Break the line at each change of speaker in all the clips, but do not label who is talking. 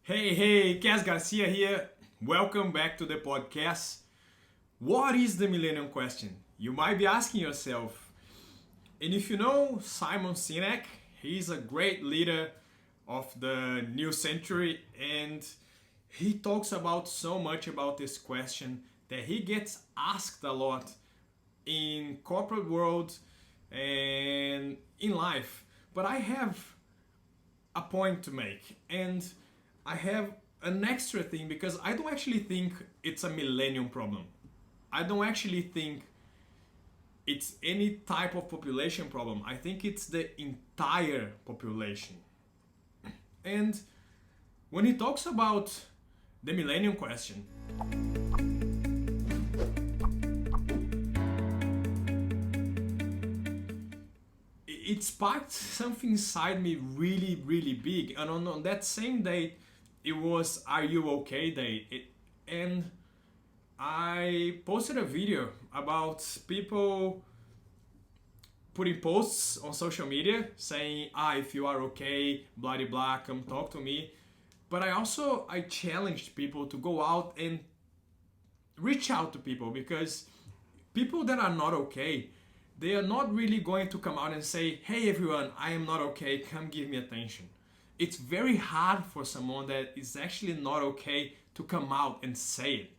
Hey, Cas Garcia here. Welcome back to the podcast. What is the Millennium Question? You might be asking yourself. And if you know Simon Sinek, he's a great leader of the new century and he talks about so much about this question that he gets asked a lot in corporate world and in life. But I have a point to make and I have an extra thing because I don't actually think it's a millennium problem. I don't actually think it's any type of population problem. I think it's the entire population. And when he talks about the millennium question, it sparked something inside me really big. And on that same day, it was Are You Okay Day. And I posted a video about people putting posts on social media saying, if you are okay, blah blah, come talk to me. But I challenged people to go out and reach out to people because people that are not okay, they are not really going to come out and say, hey everyone, I am not okay, come give me attention. It's very hard for someone that is actually not okay to come out and say it.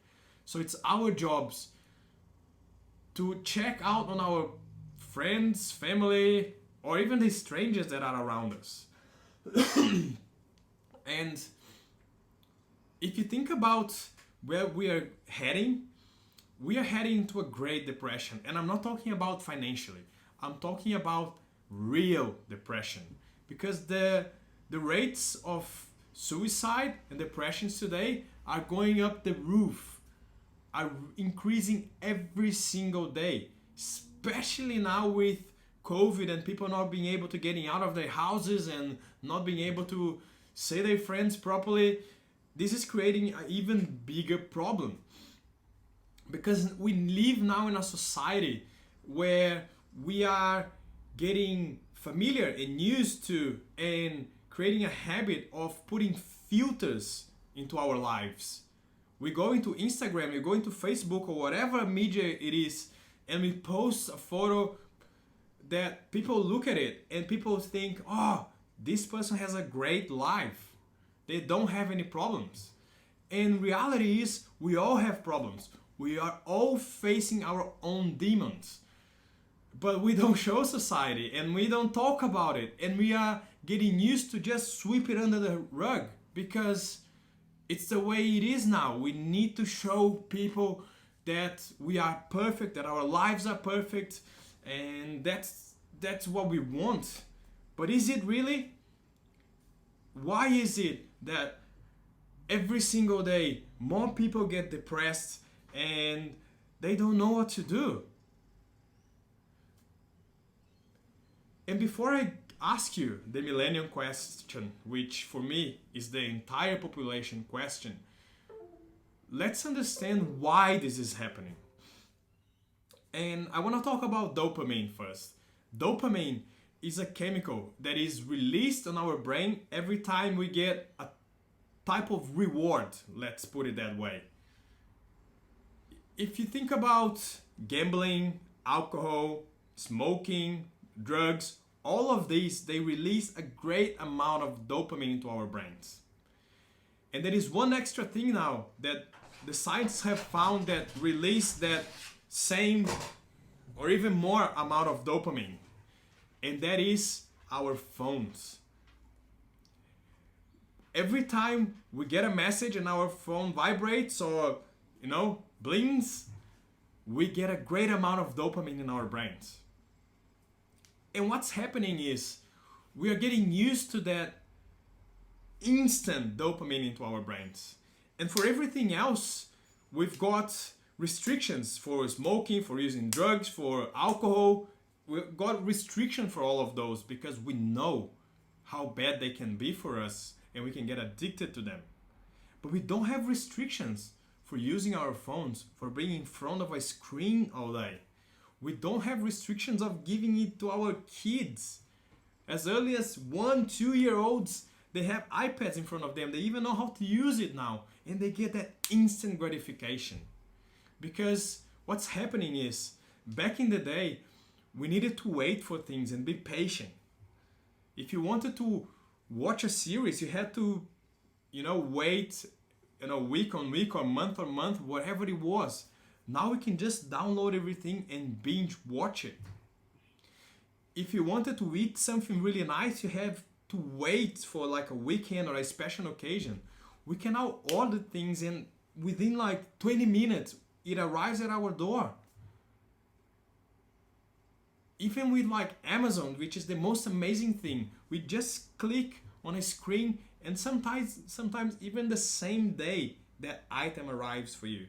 So it's our jobs to check out on our friends, family, or even the strangers that are around us. And if you think about where we are heading into a great depression. And I'm not talking about financially. I'm talking about real depression. Because the rates of suicide and depressions today are going up the roof, are increasing every single day, especially now with COVID and people not being able to getting out of their houses and not being able to say their friends properly. This is creating an even bigger problem because we live now in a society where we are getting familiar and used to and creating a habit of putting filters into our lives. We go into Instagram, we go into Facebook or whatever media it is, and we post a photo that people look at it and people think, this person has a great life. They don't have any problems. And reality is we all have problems. We are all facing our own demons. But we don't show society and we don't talk about it. And we are getting used to just sweep it under the rug because it's the way it is now. We need to show people that we are perfect, that our lives are perfect, and that's what we want. But is it really? Why is it that every single day more people get depressed and they don't know what to do? And before I ask you the millennium question, which for me is the entire population question, let's understand why this is happening. And I want to talk about dopamine first. Dopamine is a chemical that is released on our brain every time we get a type of reward, let's put it that way. If you think about gambling, alcohol, smoking, drugs, all of these, they release a great amount of dopamine into our brains. And there is one extra thing now that the scientists have found that release that same or even more amount of dopamine. And that is our phones. Every time we get a message and our phone vibrates or, blinks, we get a great amount of dopamine in our brains. And what's happening is we are getting used to that instant dopamine into our brains. And for everything else, we've got restrictions for smoking, for using drugs, for alcohol. We've got restriction for all of those because we know how bad they can be for us and we can get addicted to them. But we don't have restrictions for using our phones, for being in front of a screen all day. We don't have restrictions of giving it to our kids. As early as 1-2 year olds, They have iPads in front of them. They even know how to use it now. And they get that instant gratification. Because what's happening is, back in the day, we needed to wait for things and be patient. If you wanted to watch a series, you had to, wait, week on week or month, whatever it was. Now we can just download everything and binge watch it. If you wanted to eat something really nice, you have to wait for like a weekend or a special occasion. We can now order things and within like 20 minutes, it arrives at our door. Even with like Amazon, which is the most amazing thing, we just click on a screen and sometimes even the same day that item arrives for you.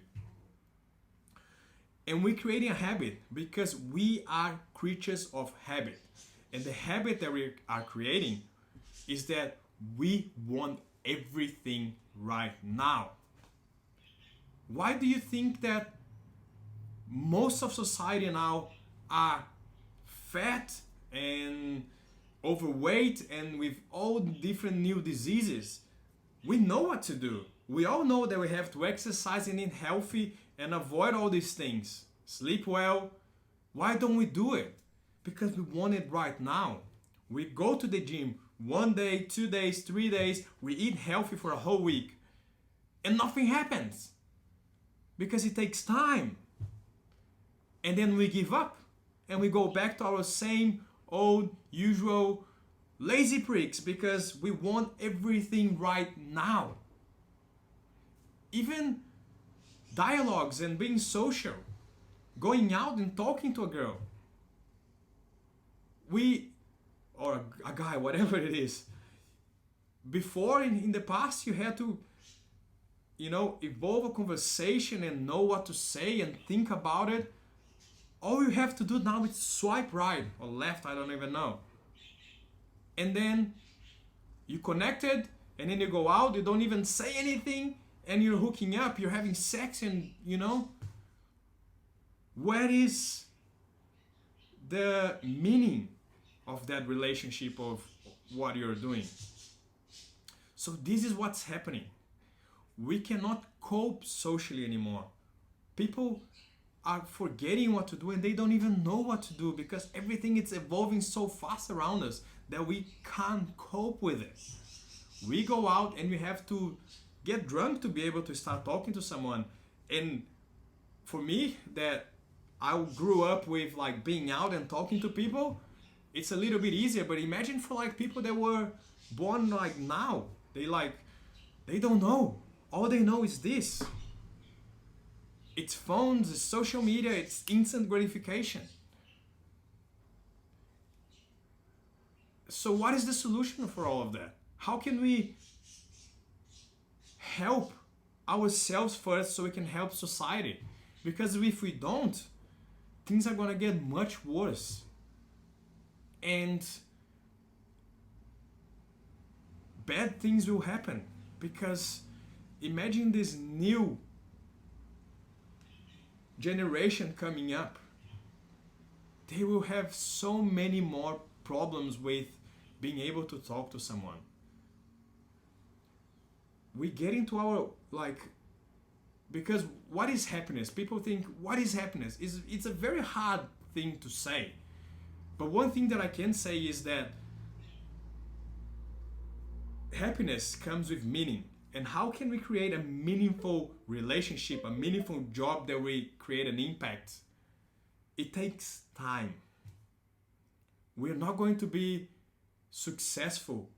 And we're creating a habit because we are creatures of habit. And the habit that we are creating is that we want everything right now. Why do you think that most of society now are fat and overweight and with all different new diseases? We know what to do. We all know that we have to exercise and eat healthy and avoid all these things. Sleep well. Why don't we do it? Because we want it right now. We go to the gym 1 day, 2 days, 3 days. We eat healthy for a whole week. And nothing happens. Because it takes time. And then we give up. And we go back to our same old, usual lazy pricks because we want everything right now. Even dialogues and being social, going out and talking to a girl, or a guy, whatever it is. Before, in the past, you had to, evolve a conversation and know what to say and think about it. All you have to do now is swipe right or left, I don't even know. And then you connected, and then you go out, you don't even say anything, and you're hooking up, you're having sex, and where is the meaning of that relationship, of what you're doing? So this is what's happening. We cannot cope socially anymore. People are forgetting what to do and they don't even know what to do because everything is evolving so fast around us that we can't cope with it. We go out and we have to get drunk to be able to start talking to someone. And for me, that I grew up with like being out and talking to people, it's a little bit easier. But imagine for like people that were born like now, they don't know. All they know is this. It's phones, it's social media, it's instant gratification. So what is the solution for all of that? How can we help ourselves first so we can help society? Because if we don't, things are going to get much worse. And bad things will happen. Because imagine this new generation coming up. They will have so many more problems with being able to talk to someone. We get into our because what is happiness? People think, what is happiness? It's a very hard thing to say. But one thing that I can say is that happiness comes with meaning. And how can we create a meaningful relationship, a meaningful job that we create an impact? It takes time. We're not going to be successful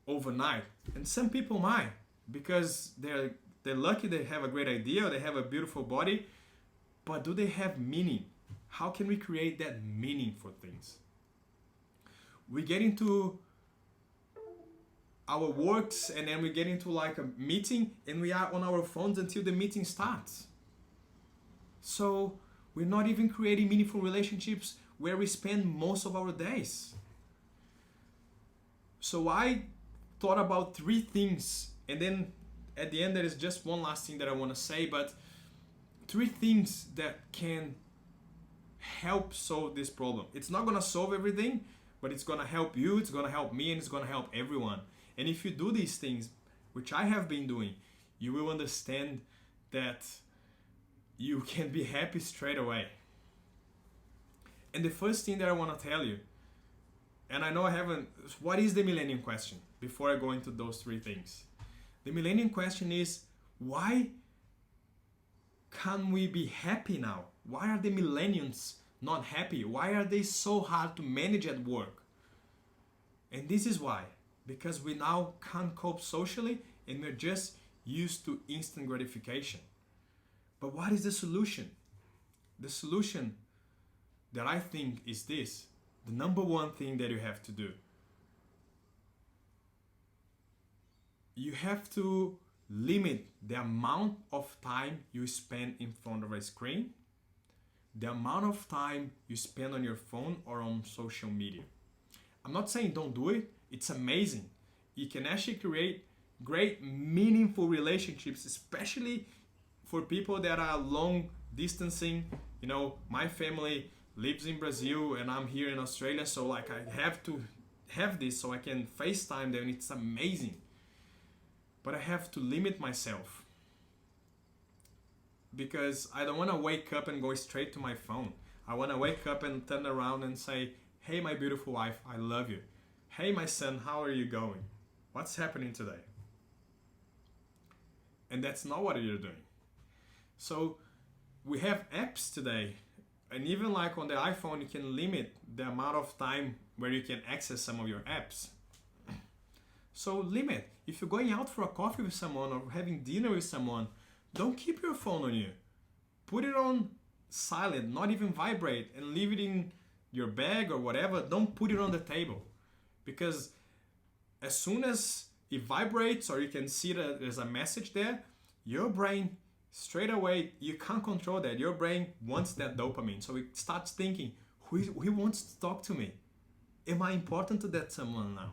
overnight. And some people might, because they're lucky, they have a great idea, or they have a beautiful body. But do they have meaning? How can we create that meaning for things? We get into our works and then we get into like a meeting and we are on our phones until the meeting starts. So we're not even creating meaningful relationships where we spend most of our days. So I thought about 3 things, and then at the end there is just one last thing that I want to say, but 3 things that can help solve this problem. It's not going to solve everything, but it's going to help you, it's going to help me, and it's going to help everyone. And if you do these things, which I have been doing, you will understand that you can be happy straight away. And the first thing that I want to tell you, and I know I haven't, what is the Millennium Question? Before I go into those three things. The Millennium Question is, why can we be happy now? Why are the millennials not happy? Why are they so hard to manage at work? And this is why. Because we now can't cope socially and we're just used to instant gratification. But what is the solution? The solution that I think is this. The number one thing that you have to do. You have to limit the amount of time you spend in front of a screen, the amount of time you spend on your phone or on social media. I'm not saying don't do it. It's amazing. You can actually create great, meaningful relationships, especially for people that are long distancing. You know, my family lives in Brazil and I'm here in Australia, so like I have to have this so I can FaceTime them. It's amazing. But I have to limit myself because I don't want to wake up and go straight to my phone. I want to wake up and turn around and say, hey, my beautiful wife, I love you. Hey, my son, how are you going? What's happening today? And that's not what you're doing. So we have apps today, and even like on the iPhone, you can limit the amount of time where you can access some of your apps. So limit. If you're going out for a coffee with someone or having dinner with someone, don't keep your phone on you. Put it on silent, not even vibrate, and leave it in your bag or whatever. Don't put it on the table. Because as soon as it vibrates or you can see that there's a message there, your brain straight away, you can't control that. Your brain wants that dopamine. So it starts thinking, who wants to talk to me? Am I important to that someone now?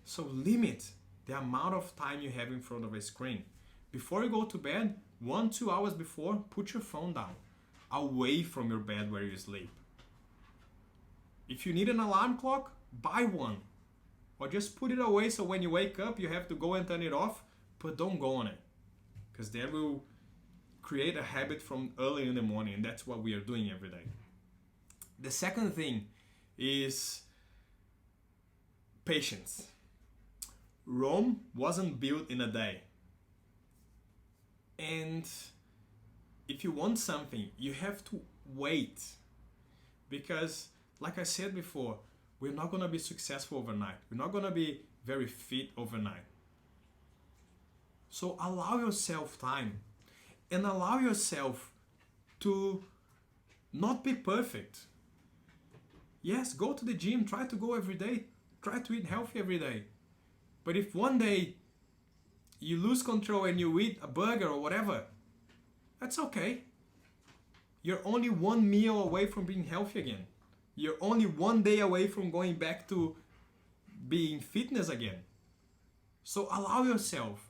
So limit the amount of time you have in front of a screen. Before you go to bed, 1-2 hours before, put your phone down, away from your bed where you sleep. If you need an alarm clock, buy one. Or just put it away so when you wake up, you have to go and turn it off, but don't go on it. Because that will create a habit from early in the morning, and that's what we are doing every day. The second thing is patience. Rome wasn't built in a day. And if you want something, you have to wait. Because, like I said before, we're not going to be successful overnight. We're not going to be very fit overnight. So allow yourself time. And allow yourself to not be perfect. Yes, go to the gym. Try to go every day. Try to eat healthy every day. But if one day you lose control and you eat a burger or whatever, that's okay. You're only one meal away from being healthy again. You're only one day away from going back to being fitness again. So allow yourself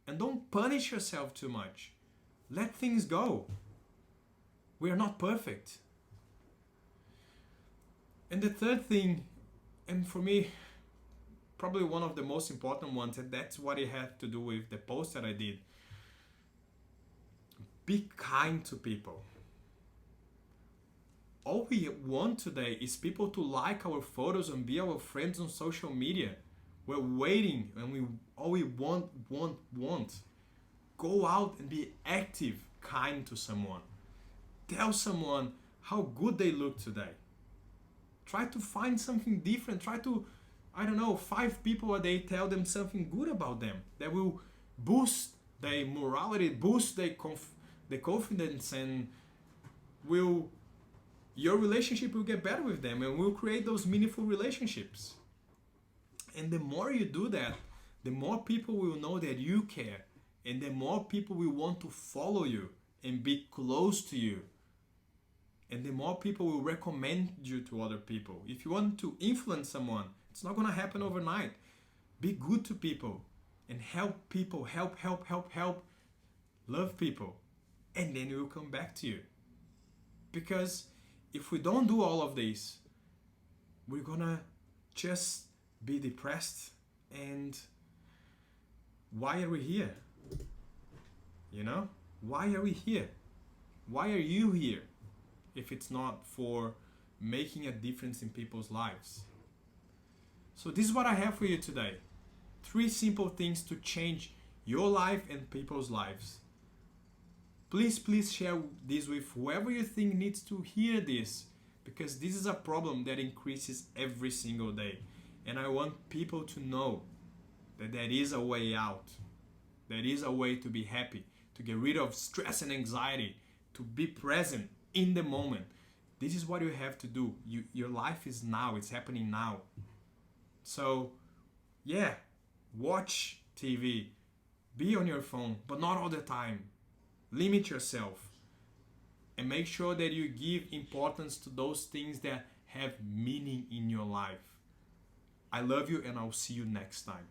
and don't punish yourself too much. Let things go. We are not perfect. And the third thing, and for me, probably one of the most important ones, and that's what it had to do with the post that I did. Be kind to people. All we want today is people to like our photos and be our friends on social media. We're waiting and all we want. Go out and be active, kind to someone. Tell someone how good they look today. Try to find something different. Try to, 5 people a day, tell them something good about them that will boost their morality, boost their confidence, and your relationship will get better with them, and will create those meaningful relationships. And the more you do that, the more people will know that you care, and the more people will want to follow you and be close to you. And the more people will recommend you to other people. If you want to influence someone, it's not going to happen overnight. Be good to people and help people. Help. Love people. And then it will come back to you. Because if we don't do all of this, we're going to just be depressed And why are we here? You know? Why are we here? Why are you here if it's not for making a difference in people's lives? So this is what I have for you today. 3 simple things to change your life and people's lives. Please share this with whoever you think needs to hear this, because this is a problem that increases every single day. And I want people to know that there is a way out. There is a way to be happy, to get rid of stress and anxiety, to be present in the moment. This is what you have to do. Your life is now. It's happening now. So, yeah, watch TV. Be on your phone, but not all the time. Limit yourself. And make sure that you give importance to those things that have meaning in your life. I love you, and I'll see you next time.